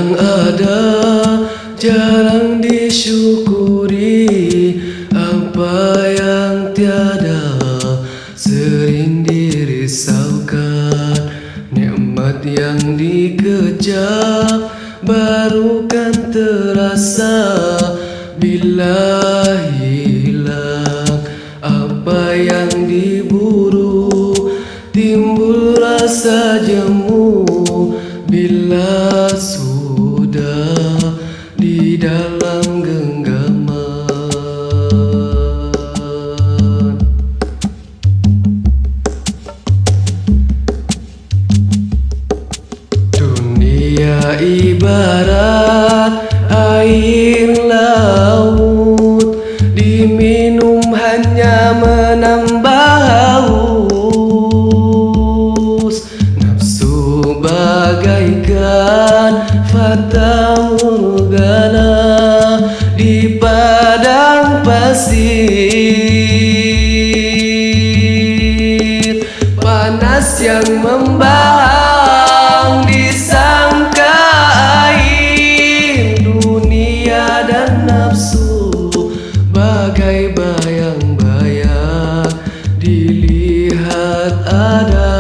yang ada jarang disyukuri, apa yang tiada sering dirisaukan. Nikmat yang dikejar baru kan terasa bila hilang. Apa yang diburu timbul rasa jemu bila sudah di dalam genggaman. Dunia ibarat air laut, diminum hanya menambah haus. Nafsu bagaikan fata morgana di padang pasir. Panas yang membahang disangka air. Dunia dan nafsu bagai bayang-bayang dilihat ada